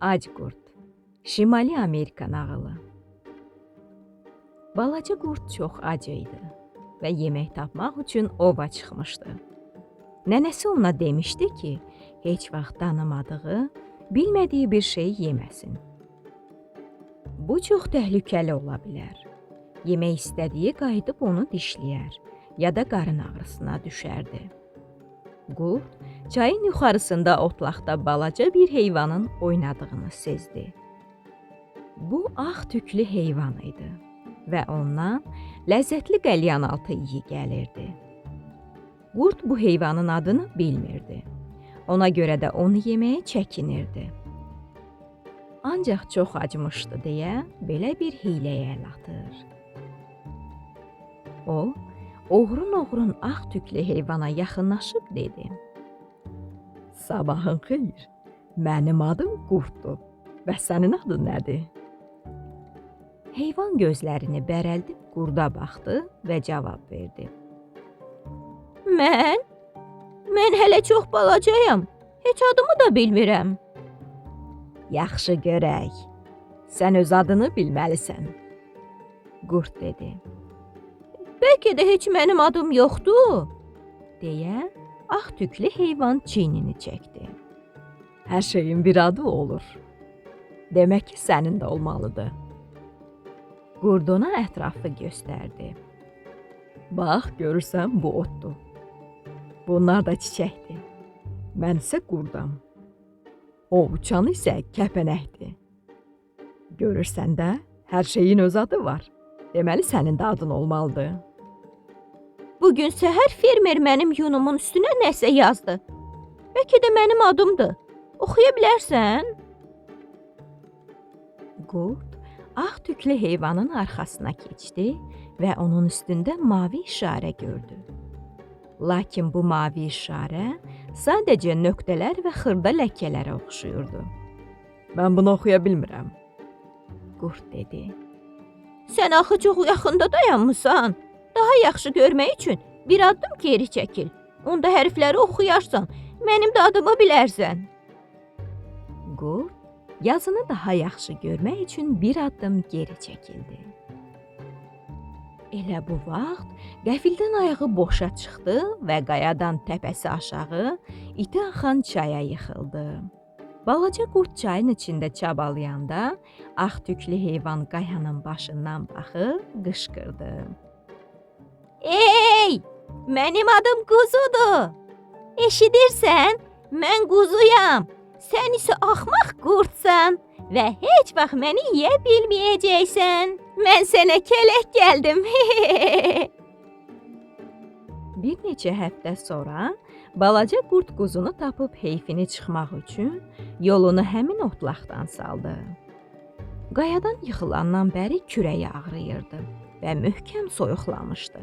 Ac qurd. Şimali Amerika nağılı. Balaca qurd çox ac idi və yemək tapmaq üçün ova çıxmışdı. Nənəsi ona demişdi ki, heç vaxt tanımadığı, bilmədiyi bir şey yeməsin. Bu çox təhlükəli ola bilər. Yemək istədiyi qayıdıb onu dişləyər ya da qarın ağrısına düşərdi. Qurd çayın yuxarısında otlaqda balaca bir heyvanın oynadığını sezdi. Bu ağ tüklü heyvan idi və ondan ləzzətli qəlyanaltı iyi gəlirdi. Qurd bu heyvanın adını bilmirdi. Ona görə də onu yeməyə çəkinirdi. Ancaq çox acmışdı deyə belə bir hiyləyə əl atır. O, oğrun-oğrun ağ tüklü heyvana yaxınlaşıb dedi: "Sabahın xeyir, mənim adım Qurddur və sənin adın nədir?" Heyvan gözlərini bərəldib qurda baxdı və cavab verdi: Mən hələ çox balacayam, heç adımı da bilmirəm." "Yaxşı görək, sən öz adını bilməlisən," qurd dedi. "Bəlkə də heç mənim adım yoxdur," deyə ağ tüklü heyvan çiynini çəkdi. "Hər şeyin bir adı olur. Demək ki, sənin də olmalıdır." Qurd ona ətrafı göstərdi. "Bax, görürsən, bu otdur. Bunlar da çiçəkdir. Mən isə qurdam. O uçan isə kəpənəkdir. Görürsən də, hər şeyin öz adı var. Deməli, sənin də adın olmalıdır." "Bugün səhər fermer mənim yunumun üstünə nəsə yazdı. Bəlkə də mənim adımdır. Oxuya bilərsən?" Qurd ağ tüklü heyvanın arxasına keçdi və onun üstündə mavi işarə gördü. Lakin bu mavi işarə sadəcə nöqtələr və xırda ləkələrə oxşuyurdu. "Mən bunu oxuya bilmirəm," qurd dedi. "Sən axı çox yaxında dayanmısan. Daha yaxşı görmək üçün bir addım geri çəkil. Onda hərfləri oxuyarsan, mənim də adımı bilərsən." Qurd yazını daha yaxşı görmək üçün bir addım geri çəkildi. Elə bu vaxt qəfildən ayağı boşa çıxdı və qayadan təpəsi aşağı iti axan çaya yıxıldı. Balaca qurd çayın içində çabalayanda ağ tüklü heyvan qayanın başından baxıb qışqırdı: "Ey, mənim adım Quzudur. Eşidirsən? Mən quzuyam. Sən isə axmaq qurdsan və heç vaxt məni yeyə bilməyəcəksən. Mən sənə kələk gəldim." Bir neçə həftə sonra balaca qurd quzunu tapıb heyfini çıxmaq üçün yolunu həmin otlaqdan saldı. Qayadan yıxılandan bəri kürəyi ağrıyırdı və möhkəm soyuqlamışdı.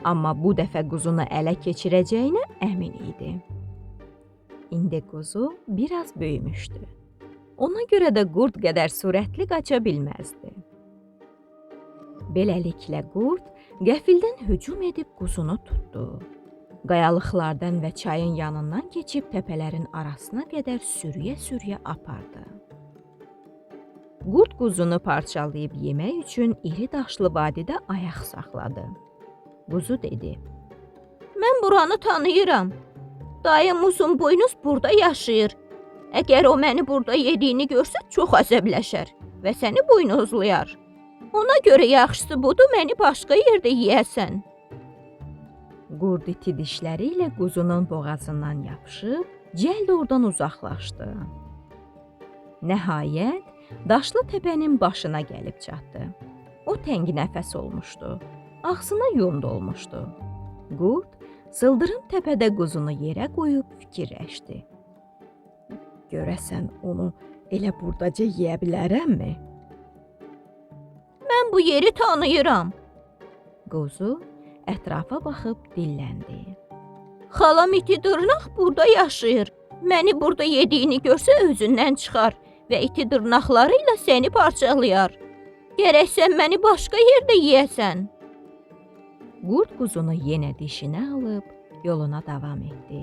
Amma bu dəfə quzunu ələ keçirəcəyinə əmin idi. İndi quzu biraz böyümüşdü. Ona görə də qurd qədər sürətli qaça bilməzdi. Beləliklə qurd qəfildən hücum edib quzunu tutdu. Qayalıqlardan və çayın yanından keçib təpələrin arasına qədər sürüyə-sürüyə apardı. Qurd quzunu parçalayıb yemək üçün iri daşlı vadidə ayaq saxladı. Quzu dedi: "Mən buranı tanıyıram. Dayım Uzunboynuz burada yaşayır. Əgər o məni burada yediyini görsə çox əsəbləşər və səni buynuzlayar. Ona görə yaxşısı budur məni başqa yerdə yeyəsən." Qurd iti dişləri ilə quzunun boğazından yapışıb cəld oradan uzaqlaşdı. Nəhayət, daşlı təpənin başına gəlib çatdı. O təngi nəfəs olmuşdu. Ağzına yun dolmuşdu. Qurd sıldırım təpədə quzunu yerə qoyub fikirləşdi. "Görəsən onu elə burdaca yeyə bilərəmmi?" "Mən bu yeri tanıyıram." Quzu ətrafa baxıb dilləndi. "Xalam iti dırnaq burada yaşayır. Məni burada yediyini görsə özündən çıxar və iti dırnaqları ilə səni parçalayar. Gərək sən məni başqa yerdə yeyəsən." Qurd quzunu yenə dişinə alıb yoluna davam etdi.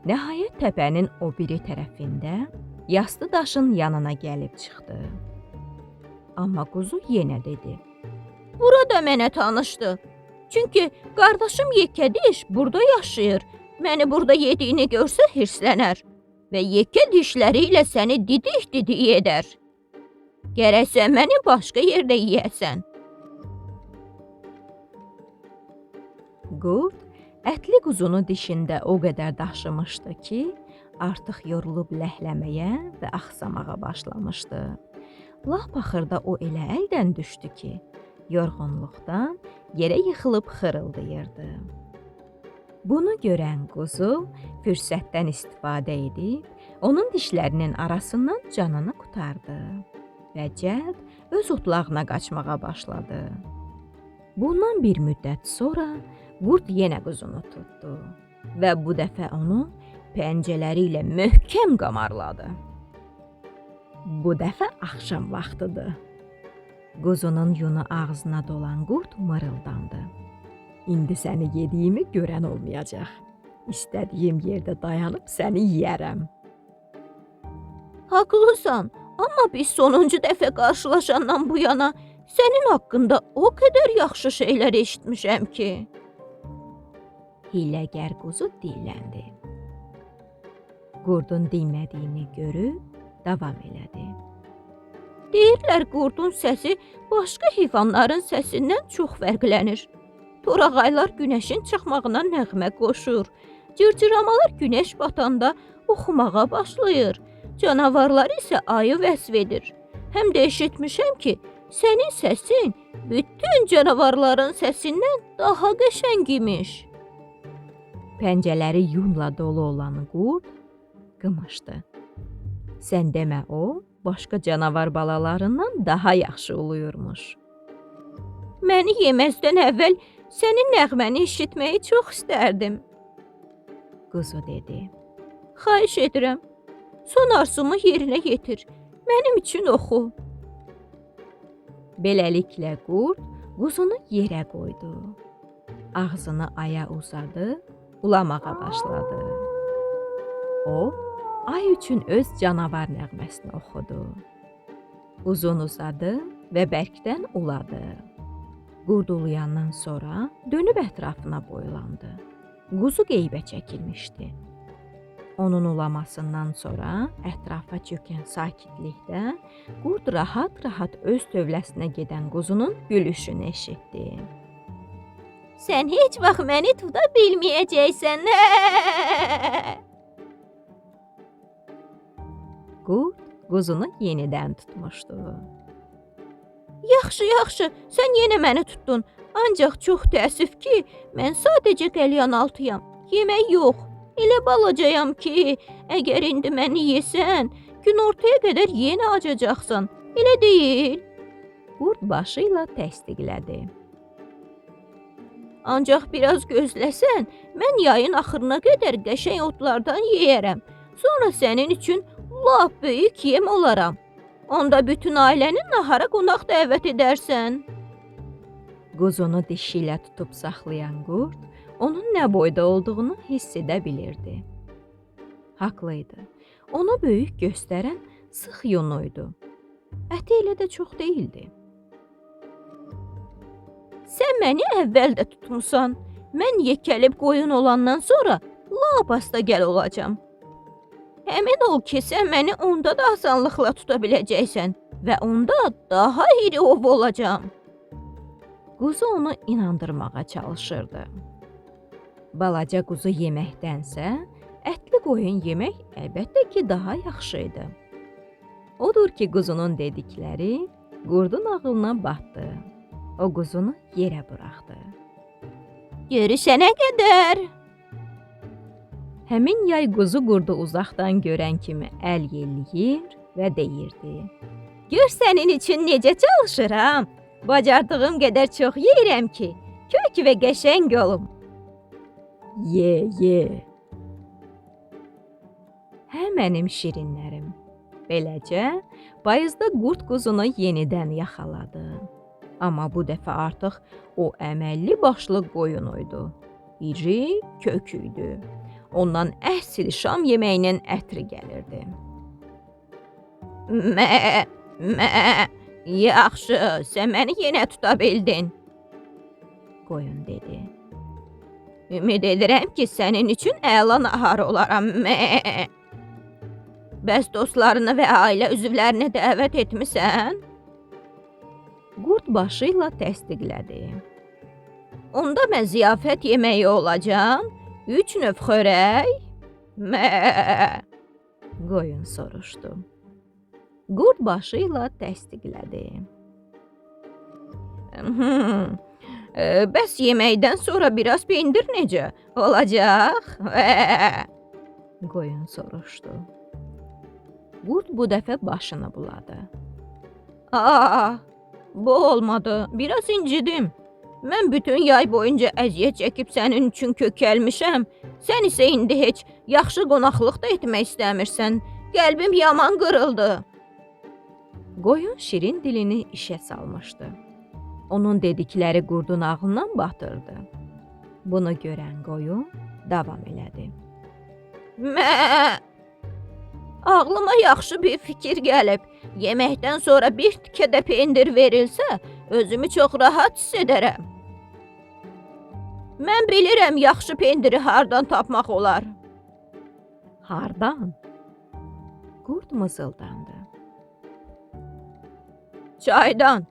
Nəhayət təpənin o biri tərəfində yastı daşın yanına gəlib çıxdı. Amma quzu yenə dedi: "Burada mənə tanışdı. Çünki qardaşım yekədiş burada yaşayır. Məni burada yediyini görsə hirslənər və yekə dişləri ilə səni didik-didik edər. Gərəksə məni başqa yerdə yeyəsən." Qurd ətli quzunu dişində o qədər daşımışdı ki, artıq yorulub ləhləməyə və axsamağa başlamışdı. Lap axırda o elə əldən düşdü ki, yorğunluqdan yerə yıxılıb xırıldayırdı. Bunu görən quzu fürsətdən istifadə edib, onun dişlərinin arasından canını qurtardı və cəld öz otlağına qaçmağa başladı. Bundan bir müddət sonra qurd yenə quzunu tutdu və bu dəfə onu pəncələri ilə möhkəm qamarladı. Bu dəfə axşam vaxtıdır. Quzunun yunu ağzına dolan qurd mırıldandı: "İndi səni yediyimi görən olmayacaq. İstədiyim yerdə dayanıb səni yeyərəm." "Haqlısan, amma biz sonuncu dəfə qarşılaşandan bu yana sənin haqqında o qədər yaxşı şeylər eşitmişəm ki." Hiyləgər quzu dilləndi. Qurdun dinmədiyini görüb davam elədi: "Deyirlər qurdun səsi başqa heyvanların səsindən çox fərqlənir. Torağaylar günəşin çıxmağına nəğmə qoşur. Cırcıramalar günəş batanda oxumağa başlayır. Canavarlar isə ayı vəsf edir. Həm də eşitmişəm ki, sənin səsin bütün canavarların səsindən daha qəşəng imiş." Pəncələri yunla dolu olan qurd qımışdı. Sən demə o, başqa canavar balalarından daha yaxşı uluyurmuş. "Məni yeməzdən əvvəl sənin nəğməni eşitməyi çox istərdim." Quzu dedi: "Xahiş edirəm, son arzumu yerinə yetir, mənim üçün oxu." Beləliklə qurd quzunu yerə qoydu. Ağzını aya uzadı, ulamağa başladı. O, ay üçün öz canavar nəğməsini oxudu. Uzun uzadı və bərkdən uladı. Qurd uluyandan sonra dönüb ətrafına boylandı. Quzu qeybə çəkilmişdi. Onun ulamasından sonra ətrafa çökən sakitlikdə qurd rahat-rahat öz tövləsinə gedən quzunun gülüşünü eşitdi. "Sən heç vaxt məni tuta bilməyəcəksən." Qurd quzunu yenidən tutmuşdu. "Yaxşı, yaxşı, sən yenə məni tutdun. Ancaq çox təəssüf ki, mən sadəcə qəlyanaltıyam. Yemək yox. Elə balacayam ki, əgər indi məni yesən, günortaya qədər yenə acacaqsan. Elə deyil?" Qurd başı ilə təsdiqlədi. "Ancaq biraz gözləsən, mən yayın axırına qədər qəşəng otlardan yeyərəm. Sonra sənin üçün lap böyük yem olaram. Onda bütün ailəni nahara qonaq dəvət edərsən." Quzunu dişi ilə tutub saxlayan qurd onun nə boyda olduğunu hiss edə bilirdi. Haqlıydı. Ona böyük göstərən sıx yunuydu. Əti elə də çox deyildi. "Sən məni əvvəl də tutmusan. Mən yekəlib qoyun olandan sonra lap asta gəl olacam. Əmin ol ki, sən məni onda da asanlıqla tuta biləcəksən və onda daha iri ov olacam." Quzu onu inandırmağa çalışırdı. Balaca quzu yeməkdənsə, ətli qoyun yemək əlbəttə ki, daha yaxşı idi. Odur ki, quzunun dedikləri qurdun ağlına batdı. O quzunu yerə buraxdı. "Görüşənə qədər." Həmin yay quzu qurdu uzaqdan görən kimi əl yelləyir və deyirdi: "Gör sənin üçün necə çalışıram. Bacardığım qədər çox yeyirəm ki, kök və qəşəng olum." "Ye, ye." Hə mənim şirinlərim. Beləcə, payızda qurd quzunu yenidən yaxaladı. Amma bu dəfə artıq o əməlli başlı qoyun idi. İri, kök idi. Ondan əsl şam yeməyinin ətri gəlirdi. Mə, mə. Yaxşı, sən məni yenə tuta bildin. Qoyun dedi. Ümid edirəm ki, sənin üçün əla nahar olaram. Mə. Bəs dostlarını və ailə üzvlərini dəvət etmisən? Qurd başı ilə təsdiqlədi. Onda mən ziyafət yeməyi olacam. 3 növ xörək. Mə. Qoyun soruşdu. Qurd başı ilə təsdiqlədi. Bəs yeməkdən sonra biraz pendir necə olacaq? Qoyun soruşdu. Qurd bu dəfə başını buladı. Bu olmadı. Biraz incidim. Mən bütün yay boyunca əziyyət çəkib sənin üçün kökəlmişəm. Sən isə indi heç yaxşı qonaqlıq da etmək istəmirsən. Qəlbim yaman qırıldı. Qoyun şirin dilini işə salmışdı. Onun dedikləri qurdun ağlından batırdı. Bunu görən qoyun davam elədi. Mə! Ağlıma yaxşı bir fikir gəlib. Yeməkdən sonra bir tikə də pendir verilsə, özümü çox rahat hiss edərəm. Mən bilirəm yaxşı pendiri hardan tapmaq olar. Hardan? Qurd mızıldandı. Çaydan.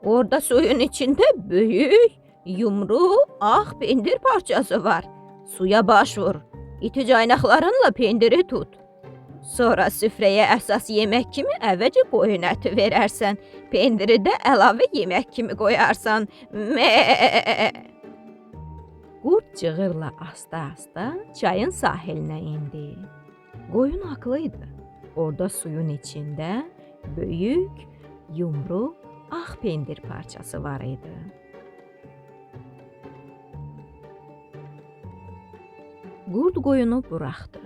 Orada suyun içində böyük, yumru, ağ pendir parçası var. Suya baş vur. İti caynaqlarınla pendiri tut. Sonra süfrəyə əsas yemək kimi əvvəlcə qoyun əti verərsən. Pendiri də əlavə yemək kimi qoyarsan. Mə. Qurd cığırla asta-asta çayın sahilinə indi. Qoyun haqlıydı. Orada suyun içində böyük, yumru, ağ pendir parçası var idi. Qurd qoyunu buraxdı.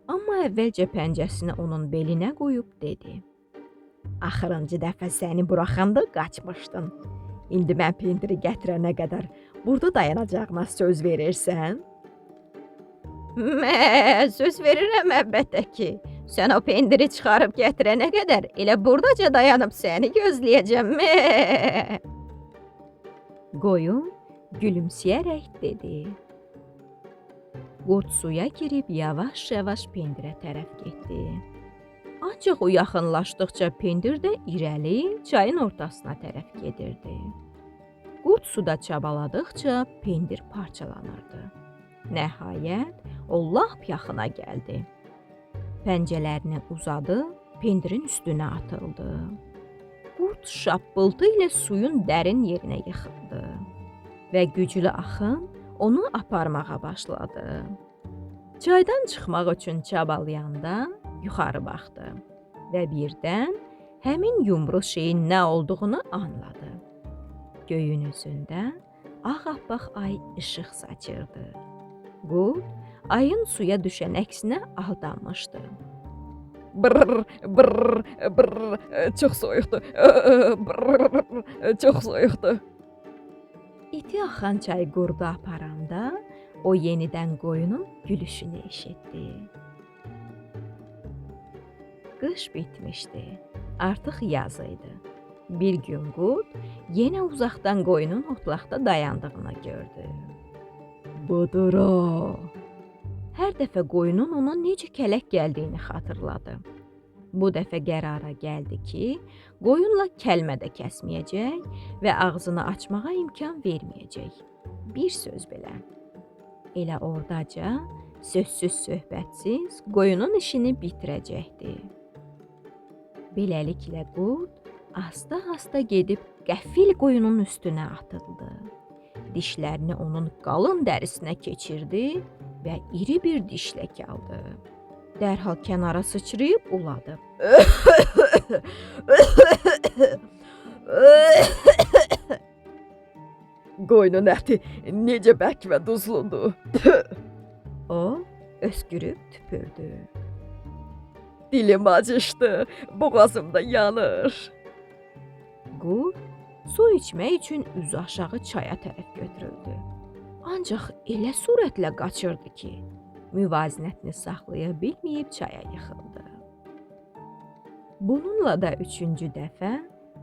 Amma əvvəlcə pəncəsini onun belinə qoyub dedi. Axırıncı dəfə səni buraxanda qaçmışdın. İndi mən pendiri gətirənə qədər burada dayanacağına söz verirsən? Mə, söz verirəm əlbəttə ki. Sən o pendiri çıxarıb gətirənə qədər elə buradaca dayanıb səni gözləyəcəm. Mə. Qoyun gülümsəyərək dedi. Qurd suya girib yavaş-yavaş pendirə tərəf getdi. Ancaq o yaxınlaşdıqca pendir də irəli çayın ortasına tərəf gedirdi. Qurd suda çabaladıqca pendir parçalanırdı. Nəhayət o lap yaxına gəldi. Pəncələrini uzadı, pendirin üstünə atıldı. Qurd şappıltı ilə suyun dərin yerinə yıxıldı və güclü axın onu aparmağa başladı. Çaydan çıxmaq üçün çabalayanda yuxarı baxdı və birdən həmin yumru şeyin nə olduğunu anladı. Göyün üzündə ağappaq ay işıq saçırdı. Qurd ayın suya düşən əksinə aldanmışdı. Brr, brr, brr, çox soyuqdur. Brr, çox soyuqdur. İti axan çay qurdu aparanda o yenidən qoyunun gülüşünü eşitdi. Qış bitmişdi. Artıq yaz idi. Bir gün qurd yenə uzaqdan qoyunun otlaqda dayandığını gördü. Budur o. Hər dəfə qoyunun ona necə kələk gəldiyini xatırladı. Bu dəfə qərara gəldi ki, qoyunla kəlmə də kəsməyəcək və ağzını açmağa imkan verməyəcək. Bir söz belə. Elə ordaca sözsüz söhbətsiz qoyunun işini bitirəcəkdi. Beləliklə qurd asta-asta gedib qəfil qoyunun üstünə atıldı. Dişlərini onun qalın dərisinə keçirdi və iri bir dişlək aldı. Dərhal kənara sıçrayıb uladı. Qoyunun əti necə bərk və duzludur. O öskürüb tüpürdü. Dilim acışdı, boğazımda yanır. Qurd su içmək üçün üzü aşağı çaya tərəf götürüldü. Ancaq elə sürətlə qaçırdı ki, müvazinətini saxlaya bilməyib çaya yıxıldı. Bununla da üçüncü dəfə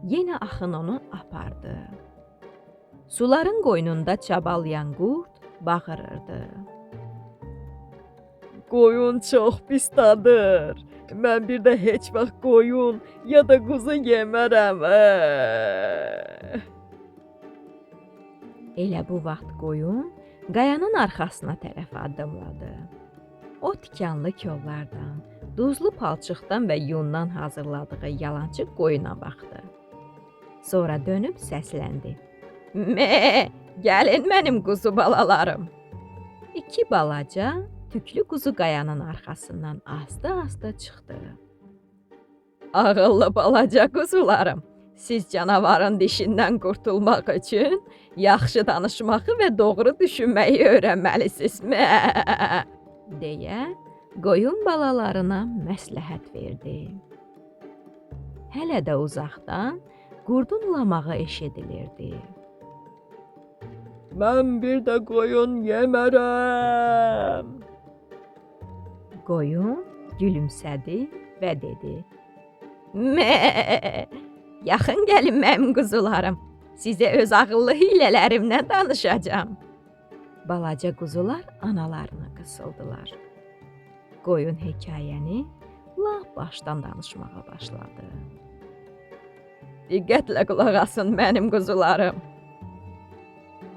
yenə axın onu apardı. Suların qoynunda çabalayan qurd bağırırdı. Qoyun çox pis dadır. Mən bir də heç vaxt qoyun ya da quzu yemərəm. Elə bu vaxt qoyun qayanın arxasına tərəf addımladı. O tikanlı kollardan, duzlu palçıqdan və yundan hazırladığı yalançı qoyuna baxdı. Sonra dönüb səsləndi. "Me, gəlin mənim quzu balalarım." İki balaca tüklü quzu qayanın arxasından asta-asta çıxdı. "Ağıllı balaca quzularım, siz canavarın dişindən qurtulmaq üçün yaxşı danışmağı və doğru düşünməyi öyrənməlisiniz." deyə qoyun balalarına məsləhət verdi. Hələ də uzaqdan qurdun lamağı eşidilirdi. Mən bir də qoyun yemərəm. Qoyun gülümsədi və dedi: "Me! Yaxın gəlin mənim quzularım. Sizə öz ağıllı hiylələrimlə danışacağam." Balaca quzular analarına qısıldılar. Qoyun hekayəni lap başdan danışmağa başladı. "Diqqətlə qulaq asın mənim quzularım.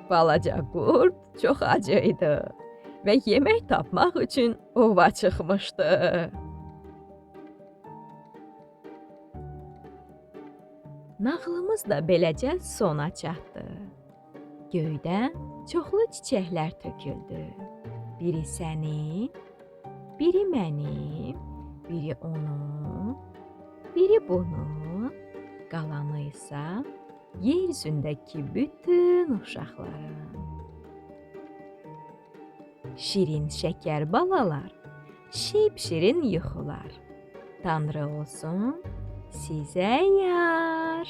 Balaca qurd çox acı idi və yemək tapmaq üçün ova çıxmışdı. Nağılımız da beləcə sona çatdı. Göydən çoxlu çiçəklər töküldü. Biri sənin, biri mənim, biri onun, biri bunun, qalanı isə yer üzündəki bütün uşaqların. Şirin şəkər balalar, şip-şirin yuxular. Tanrı olsun sizə yar.